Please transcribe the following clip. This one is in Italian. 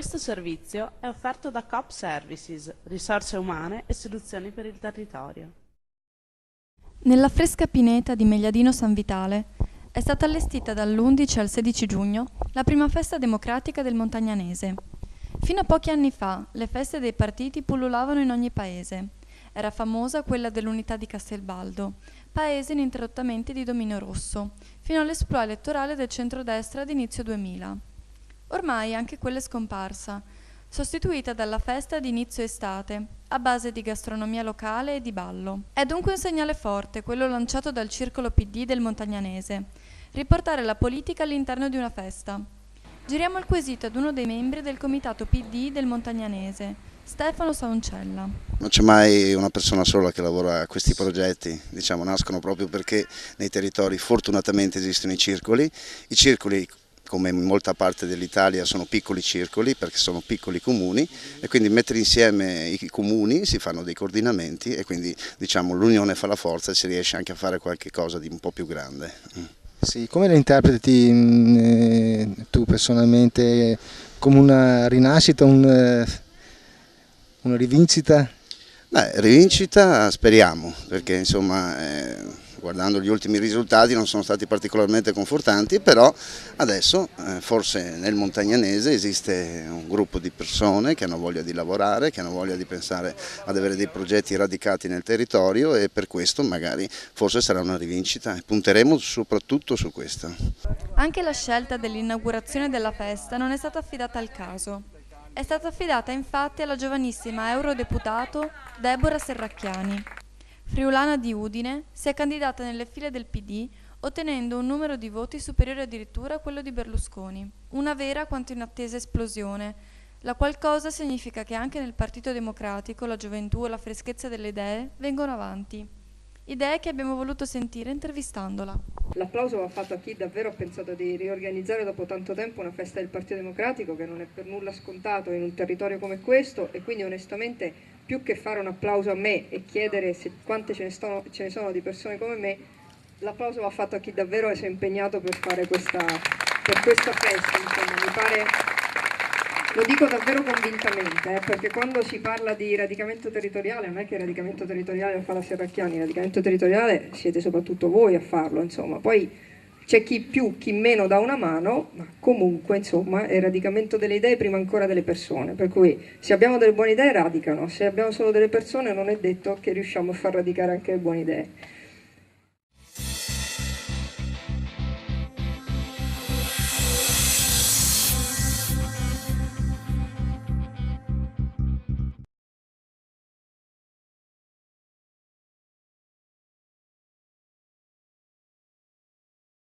Questo servizio è offerto da Coop Services, risorse umane e soluzioni per il territorio. Nella fresca pineta di Megliadino San Vitale è stata allestita dall'11 al 16 giugno la prima festa democratica del Montagnanese. Fino a pochi anni fa le feste dei partiti pullulavano in ogni paese. Era famosa quella dell'Unità di Castelbaldo, paese ininterrottamente di dominio rosso, fino all'esploit elettorale del centrodestra d'inizio 2000. Ormai anche quella è scomparsa, sostituita dalla festa di inizio estate, a base di gastronomia locale e di ballo. È dunque un segnale forte quello lanciato dal circolo PD del Montagnanese, riportare la politica all'interno di una festa. Giriamo il quesito ad uno dei membri del comitato PD del Montagnanese, Stefano Sauncella. Non c'è mai una persona sola che lavora a questi progetti, nascono proprio perché nei territori fortunatamente esistono i circoli come in molta parte dell'Italia sono piccoli circoli perché sono piccoli comuni e quindi mettere insieme i comuni si fanno dei coordinamenti e quindi l'unione fa la forza e si riesce anche a fare qualche cosa di un po' più grande. Sì, come la interpreti tu personalmente? Come una rinascita, una rivincita? Rivincita speriamo, perché guardando gli ultimi risultati non sono stati particolarmente confortanti, però adesso forse nel Montagnanese esiste un gruppo di persone che hanno voglia di lavorare, che hanno voglia di pensare ad avere dei progetti radicati nel territorio e per questo magari forse sarà una rivincita e punteremo soprattutto su questo. Anche la scelta dell'inaugurazione della festa non è stata affidata al caso. È stata affidata infatti alla giovanissima eurodeputato Deborah Serracchiani. Friulana di Udine, si è candidata nelle file del PD ottenendo un numero di voti superiore addirittura a quello di Berlusconi. Una vera quanto inattesa esplosione, la qual cosa significa che anche nel Partito Democratico la gioventù e la freschezza delle idee vengono avanti. Idee che abbiamo voluto sentire intervistandola. L'applauso va fatto a chi davvero ha pensato di riorganizzare dopo tanto tempo una festa del Partito Democratico, che non è per nulla scontato in un territorio come questo, e quindi onestamente più che fare un applauso a me e chiedere quante ce ne sono di persone come me, l'applauso va fatto a chi davvero si è impegnato per fare questa festa. Insomma, mi pare, lo dico davvero convintamente, perché quando si parla di radicamento territoriale non è che il radicamento territoriale lo fa la Serracchiani, il radicamento territoriale siete soprattutto voi a farlo, insomma. Poi c'è chi più, chi meno dà una mano, ma comunque insomma è il radicamento delle idee prima ancora delle persone, per cui se abbiamo delle buone idee radicano, se abbiamo solo delle persone non è detto che riusciamo a far radicare anche le buone idee.